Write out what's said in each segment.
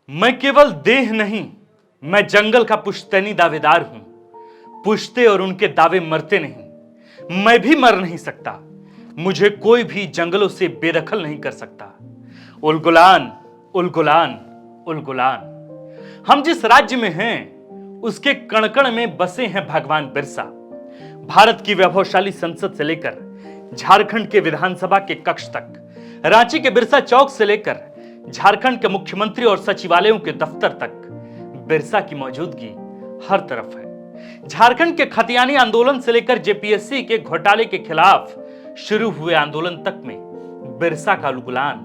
मैं केवल देह नहीं, मैं जंगल का पुश्तैनी दावेदार हूं। पुश्ते और उनके दावे मरते नहीं। मैं भी मर नहीं सकता। मुझे कोई भी जंगलों से बेदखल नहीं कर सकता। उलगुलान, उलगुलान, उलगुलान। हम जिस राज्य में हैं, उसके कण कण में बसे हैं भगवान बिरसा। भारत की वैभवशाली संसद से लेकर झारखंड के विधानसभा के कक्ष तक, रांची के बिरसा चौक से लेकर झारखंड के मुख्यमंत्री और सचिवालयों के दफ्तर तक बिरसा की मौजूदगी हर तरफ है। झारखंड के खतियानी आंदोलन से लेकर जेपीएससी के घोटाले के खिलाफ शुरू हुए आंदोलन तक में बिरसा का उलगुलान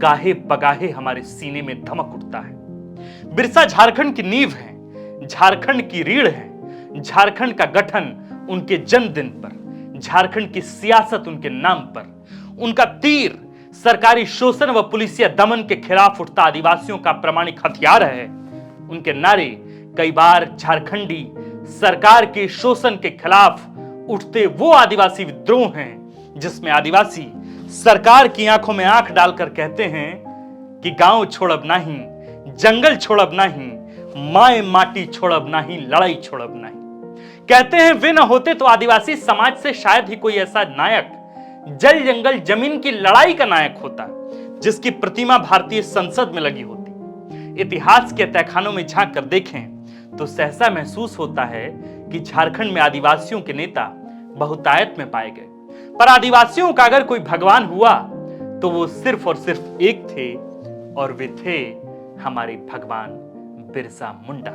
गाहे बगाहे हमारे सीने में धमक उठता है। बिरसा झारखंड की नींव है, झारखंड की रीढ़ है। झारखंड का गठन उनके जन्मदिन पर, झारखंड की सियासत उनके नाम पर। उनका तीर सरकारी शोषण व पुलिसिया दमन के खिलाफ उठता आदिवासियों का प्रामाणिक हथियार है। उनके नारे कई बार झारखंडी सरकार के शोषण के खिलाफ उठते वो आदिवासी विद्रोह हैं जिसमें आदिवासी सरकार की आंखों में आंख डालकर कहते हैं कि गांव छोड़ब नहीं, जंगल छोड़ब नहीं, माए माटी छोड़ब नहीं, लड़ाई छोड़ब नहीं। कहते हैं वे न होते तो आदिवासी समाज से शायद ही कोई ऐसा नायक जल जंगल जमीन की लड़ाई का नायक होता जिसकी प्रतिमा भारतीय संसद में लगी होती। इतिहास के तहखानों में झांक कर देखें तो सहसा महसूस होता है कि झारखंड में आदिवासियों के नेता बहुतायत में पाए गए, पर आदिवासियों का अगर कोई भगवान हुआ तो वो सिर्फ और सिर्फ एक थे, और वे थे हमारे भगवान बिरसा मुंडा।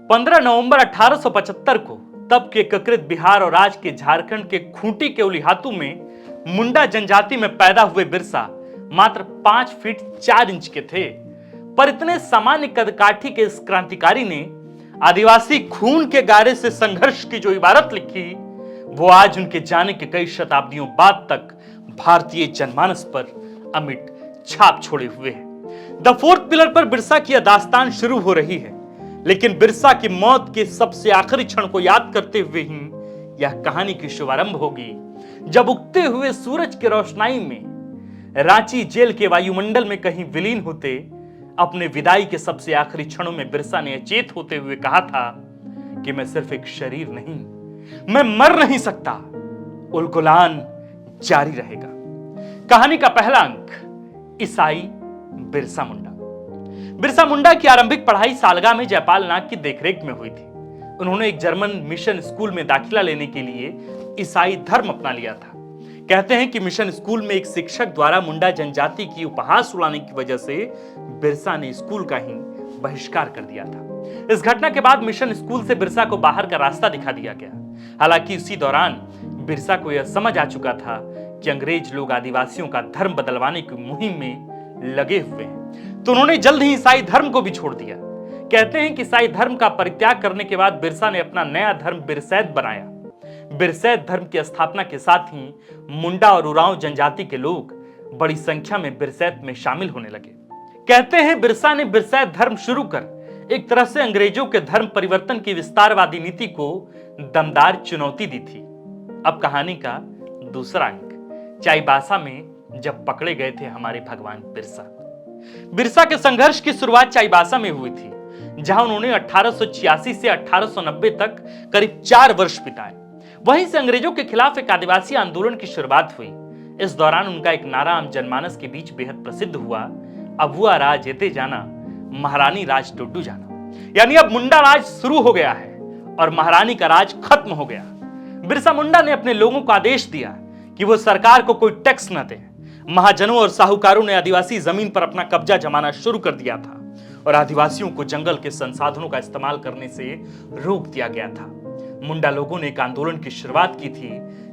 15 नवंबर 1875 को तब के एकीकृत बिहार और आज के झारखंड के खूंटी के उलिहातू में मुंडा जनजाति में पैदा हुए बिरसा मात्र 5 फीट 4 इंच के थे, पर इतने सामान्य कदकाठी के इस क्रांतिकारी ने आदिवासी खून के गारे से संघर्ष की जो इबारत लिखी, वो आज उनके जाने के कई शताब्दियों बाद तक भारतीय जनमानस पर अमिट छाप छोड़े हुए है। द फोर्थ पिलर पर बिरसा की दास्तान शुरू हो रही है, लेकिन बिरसा की मौत के सबसे आखिरी क्षण को याद करते हुए ही यह कहानी की शुभारंभ होगी, जब उगते हुए सूरज की रोशनाई में रांची जेल के वायुमंडल में कहीं विलीन होते अपने विदाई के सबसे आखिरी क्षणों में बिरसा ने अचेत होते हुए कहा था कि मैं सिर्फ एक शरीर नहीं, मैं मर नहीं सकता। उलगुलान जारी रहेगा। कहानी का पहला अंक, ईसाई बिरसा मुंडा। बिरसा मुंडा की आरंभिक पढ़ाई सालगा में जयपाल नाग की देखरेख में हुई थी। उन्होंने एक जर्मन मिशन स्कूल में दाखिला लेने के लिए ईसाई धर्म अपना लिया था। कहते हैं कि मिशन स्कूल में एक शिक्षक द्वारा मुंडा जनजाति की उपहास उड़ाने की वजह से बिरसा ने स्कूल का ही बहिष्कार कर दिया था। इस घटना के बाद मिशन स्कूल से बिरसा को बाहर का रास्ता दिखा दिया गया। हालांकि इसी दौरान बिरसा को यह समझ आ चुका था कि अंग्रेज लोग आदिवासियों का धर्म बदलवाने की मुहिम में लगे हुए हैं, तो उन्होंने जल्द ही ईसाई धर्म को भी छोड़ दिया। कहते हैं कि ईसाई धर्म का परित्याग करने के बाद बिरसा ने अपना नया धर्म बिरसैत बनाया। बिरसैत धर्म की स्थापना के साथ ही मुंडा और उरांव जनजाति के लोग बड़ी संख्या में बिरसैत में शामिल होने लगे। कहते हैं बिरसा ने बिरसैत धर्म शुरू कर एक तरह से अंग्रेजों के धर्म परिवर्तन की विस्तारवादी नीति को दमदार चुनौती दी थी। अब कहानी का दूसरा अंक, चाईबासा में जब पकड़े गए थे हमारे भगवान बिरसा। बिरसा के संघर्ष की शुरुआत चाईबासा में हुई थी, जहां उन्होंने 1886 से 1890 तक करीब 4 वर्ष बिताए। वहीं से अंग्रेजों के खिलाफ एक आदिवासी आंदोलन की शुरुआत हुई। इस दौरान उनका एक नारा आम जनमानस के बीच बेहद प्रसिद्ध हुआ, अब हुआ राज एते जाना, महारानी राज टुड्डू जाना। यानी अब मुंडा राज शुरू हो गया है और महारानी का राज खत्म हो गया। बिरसा मुंडा ने अपने लोगों को आदेश दिया कि वो सरकार को कोई टैक्स न दे। महाजनों और साहूकारों ने आदिवासी जमीन पर अपना कब्जा जमाना शुरू कर दिया था और आदिवासियों को जंगल के संसाधनों का इस्तेमाल करने से रोक दिया गया था। मुंडा लोगों ने एक आंदोलन की शुरुआत की थी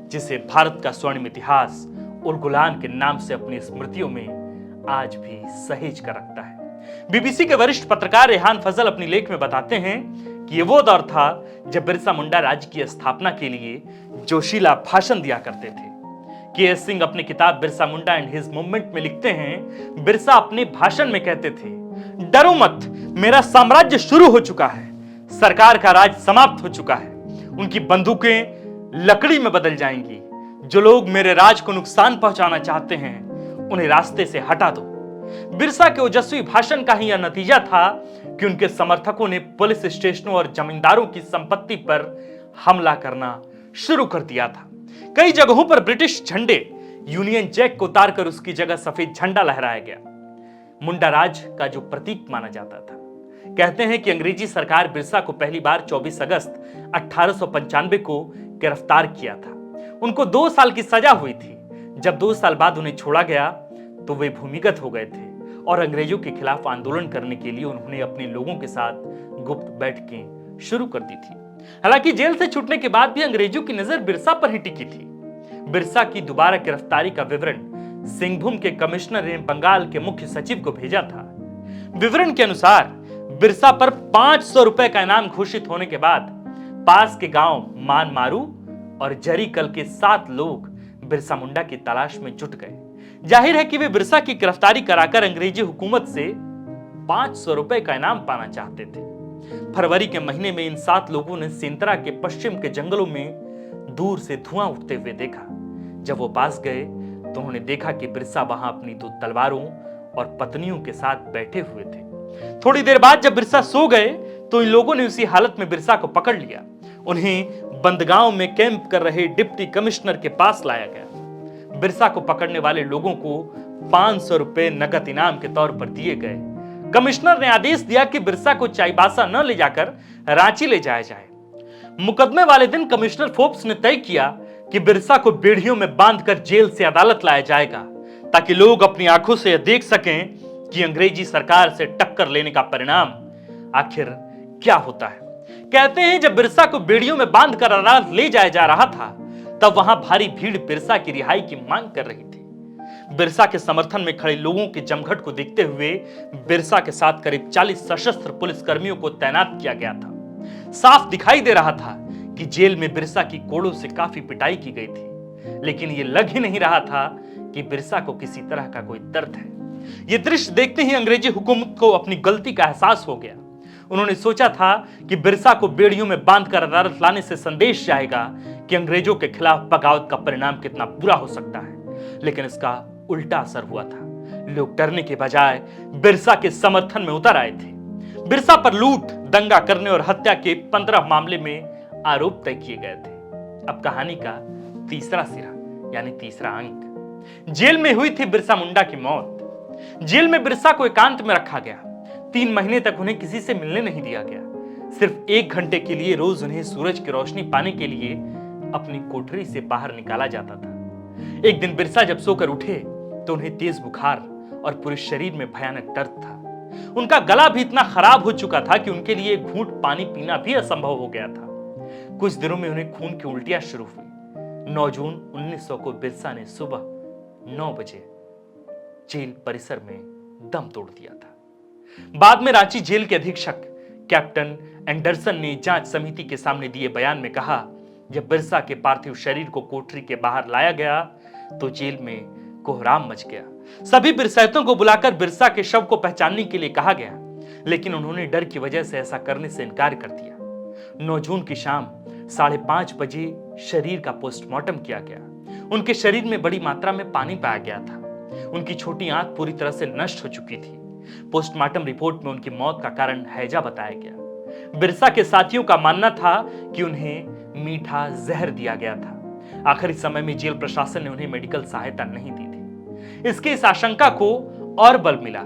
जिसे भारत का स्वर्णिम इतिहास उलगुलान के नाम से अपनी स्मृतियों में आज भी सहेज कर रखता है। बीबीसी के वरिष्ठ पत्रकार रेहान फजल अपनी लेख में बताते हैं कि ये वो दौर था जब बिरसा मुंडा राज्य की स्थापना के लिए जोशीला भाषण दिया करते थे। के.एस. सिंह अपनी किताब Birsa Munda and his movement में लिखते हैं, बिरसा अपने भाषण में कहते थे, डरो मत, मेरा साम्राज्य शुरू हो चुका है, सरकार का राज समाप्त हो चुका है, उनकी बंदूकें लकड़ी में बदल जाएंगी। जो लोग मेरे राज को नुकसान पहुंचाना चाहते हैं उन्हें रास्ते से हटा दो। बिरसा के ओजस्वी भाषण का ही यह नतीजा था कि उनके समर्थकों ने पुलिस स्टेशनों और जमींदारों की संपत्ति पर हमला करना शुरू कर दिया था। कई जगहों पर ब्रिटिश झंडे, यूनियन जैक को उतारकर उसकी जगह सफेद झंडा लहराया गया, मुंडा राज का जो प्रतीक माना जाता था। कहते हैं कि अंग्रेजी सरकार बिरसा को पहली बार 24 अगस्त 1895 को गिरफ्तार किया था। उनको 2 साल की सजा हुई थी। जब 2 साल बाद उन्हें छोड़ा गया तो वे भूमिगत हो गए थे और अंग्रेजों के खिलाफ आंदोलन करने के लिए उन्होंने अपने लोगों के साथ गुप्त बैठकें शुरू कर दी थी। हालांकि जेल से छूटने के बाद भी अंग्रेजों की नजर बिरसा पर ही टिकी थी। बिरसा की दोबारा गिरफ्तारी का विवरण सिंहभूम के कमिश्नर ने बंगाल के मुख्य सचिव को भेजा था। विवरण के अनुसार बिरसा पर 500 रुपए का इनाम घोषित होने के बाद पास के गांव मानमारू और जरीकल के 7 लोग बिरसा मुंडा की तलाश में जुट गए। जाहिर है कि वे बिरसा की गिरफ्तारी कराकर अंग्रेजी हुकूमत से 500 रुपए का इनाम पाना चाहते थे। फरवरी के महीने में इन 7 लोगों ने सेंतरा के पश्चिम के जंगलों में दूर से धुआं उठते हुए देखा। जब वो पास गए तो उन्होंने देखा कि बिरसा वहां अपनी 2 तलवारों और पत्नियों के साथ बैठे हुए थे। थोड़ी देर बाद जब बिरसा सो गए तो इन लोगों ने उसी हालत में बिरसा को पकड़ लिया। उन्हें बंदगांव में कैंप कर रहे डिप्टी कमिश्नर के पास लाया गया। बिरसा को पकड़ने वाले लोगों को 500 रुपए नकद इनाम के तौर पर दिए गए। कमिश्नर ने आदेश दिया कि बिरसा को चाईबासा न ले जाकर रांची ले जाया जाए। मुकदमे वाले दिन कमिश्नर फोर्ब्स ने तय किया कि बिरसा को बेड़ियों में बांधकर जेल से अदालत लाया जाएगा ताकि लोग अपनी आंखों से यह देख सकें कि अंग्रेजी सरकार से टक्कर लेने का परिणाम आखिर क्या होता है। कहते हैं जब बिरसा को बेड़ियों में बांधकर अदालत ले जाया जा रहा था तब वहां भारी भीड़ बिरसा की रिहाई की मांग कर रही थी। बिरसा के समर्थन में खड़े लोगों के जमघट को देखते हुए बिरसा के साथ करीब 40 सशस्त्र पुलिसकर्मियों को तैनात किया गया था। साफ दिखाई दे रहा था कि जेल में बिरसा की कोड़ों से काफी पिटाई की गई थी, लेकिन यह लग ही नहीं रहा था कि बिरसा को किसी तरह का कोई दर्द है। यह दृश्य देखते ही अंग्रेजी हुकूमत को अपनी गलती का एहसास हो गया। उन्होंने सोचा था कि बिरसा को बेड़ियों में बांधकर अदालत लाने से संदेश जाएगा कि अंग्रेजों के खिलाफ बगावत का परिणाम कितना बुरा हो सकता है, लेकिन इसका उल्टा असर हुआ था। लोग डरने के बजाय बिरसा के समर्थन में उतर आए थे। बिरसा पर लूट, दंगा करने और हत्या के 15 मामले में आरोप तय किए गए थे। अब कहानी का तीसरा सिरा यानी तीसरा अंक। जेल में हुई थी बिरसा मुंडा की मौत। जेल में बिरसा को एकांत में रखा गया। 3 महीने तक उन्हें किसी से मिलने नहीं दिया गया। सिर्फ 1 घंटे के लिए रोज उन्हें सूरज की रोशनी पाने के लिए अपनी कोठरी से बाहर निकाला जाता था। एक दिन बिरसा जब सोकर उठे तो उन्हें तेज बुखार और पूरे शरीर में भयानक दर्द था। उनका गला भी इतना खराब हो चुका था कि उनके लिए एक घूंट पानी पीना भी असंभव हो गया था। कुछ दिनों में उन्हें खून की उल्टियां शुरू हुई। 9 जून 1900 को बिरसा ने सुबह 9 बजे जेल परिसर में दम तोड़ दिया था। बाद में रांची जेल के अधीक्षक कैप्टन एंडरसन ने जांच समिति के सामने दिए बयान में कहा, जब बिरसा के पार्थिव शरीर को कोठरी के बाहर लाया गया तो जेल में कोहराम मच गया। सभी बिरसाइतों को बुलाकर बिरसा के शव को पहचानने के लिए कहा गया, लेकिन उन्होंने डर की वजह से ऐसा करने से इनकार कर दिया। 9 जून की शाम 5:30 बजे शरीर का पोस्टमार्टम किया गया। उनके शरीर में बड़ी मात्रा में पानी पाया गया था। उनकी छोटी आंख पूरी तरह से नष्ट हो चुकी थी। पोस्टमार्टम रिपोर्ट में उनकी मौत का कारण हैजा बताया गया। बिरसा के साथियों का मानना था कि उन्हें मीठा जहर दिया गया था। आखिरी समय में जेल प्रशासन ने उन्हें मेडिकल सहायता नहीं दी थी। इसके इस आशंका को और बल मिला।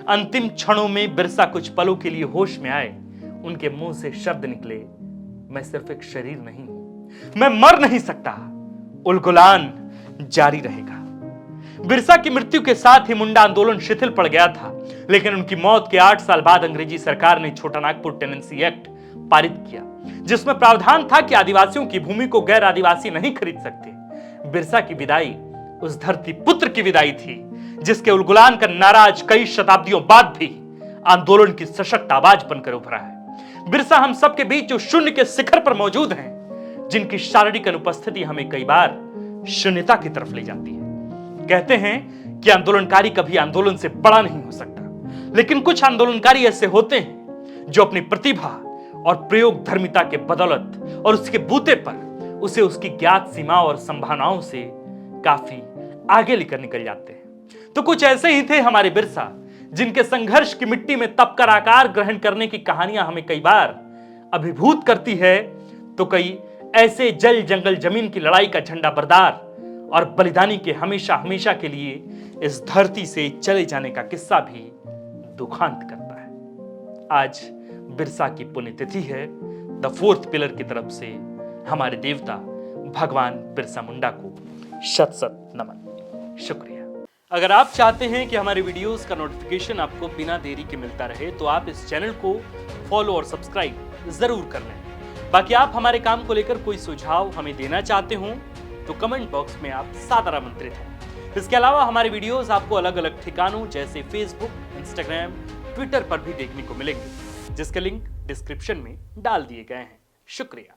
अंतिम क्षणों में बिरसा कुछ पलों के लिए होश में आए। उनके मुंह से शब्द निकले, मैं सिर्फ एक शरीर नहीं हूं, मैं मर नहीं सकता। उलगुलान जारी रहेगा। बिरसा की मृत्यु के साथ ही मुंडा आंदोलन शिथिल पड़ गया था, लेकिन उनकी मौत के 8 साल बाद अंग्रेजी सरकार ने छोटा नागपुर टेनेंसी एक्ट पारित किया, जिसमें प्रावधान था कि आदिवासियों की भूमि को गैर आदिवासी नहीं खरीद सकते। बिरसा की विदाई उस धरती पुत्र की विदाई थी जिसके उलगुलान का नारा आज कई शताब्दियों बाद भी आंदोलन की सशक्त आवाज बनकर उभरा है। बिरसा हम सबके बीच जो शून्य के शिखर पर मौजूद हैं, जिनकी शारीरिक अनुपस्थिति हमें कई बार शून्यता की तरफ ले जाती है। कहते हैं कि आंदोलनकारी कभी आंदोलन से बड़ा नहीं हो सकता, लेकिन कुछ आंदोलनकारी ऐसे होते हैं जो अपनी प्रतिभा और प्रयोग धर्मिता के बदौलत और उसके बूते पर उसे उसकी ज्ञात सीमा और संभावनाओं से काफी आगे लेकर निकल जाते हैं। तो कुछ ऐसे ही थे हमारे बिरसा, जिनके संघर्ष की मिट्टी में तपकर आकार ग्रहण करने की कहानियां हमें कई बार अभिभूत करती है, तो कई ऐसे जल जंगल जमीन की लड़ाई का झंडा बरदार और बलिदानी के हमेशा हमेशा के लिए इस धरती से चले जाने का किस्सा भी दुखांत करता है। आज बिरसा की पुण्यतिथि है। द फोर्थ पिलर की तरफ से हमारे देवता भगवान बिरसा मुंडा को शत शत नमन। शुक्रिया। अगर आप चाहते हैं कि हमारे वीडियोस का नोटिफिकेशन आपको बिना देरी के मिलता रहे, तो आप इस चैनल को फॉलो और सब्सक्राइब जरूर कर लें। बाकी आप हमारे काम को लेकर कोई सुझाव हमें देना चाहते हो तो कमेंट बॉक्स में आप सादर आमंत्रित हैं। इसके अलावा हमारे वीडियोस आपको अलग अलग ठिकानों जैसे फेसबुक, इंस्टाग्राम, ट्विटर पर भी देखने को मिलेंगे, जिसके लिंक डिस्क्रिप्शन में डाल दिए गए हैं। शुक्रिया।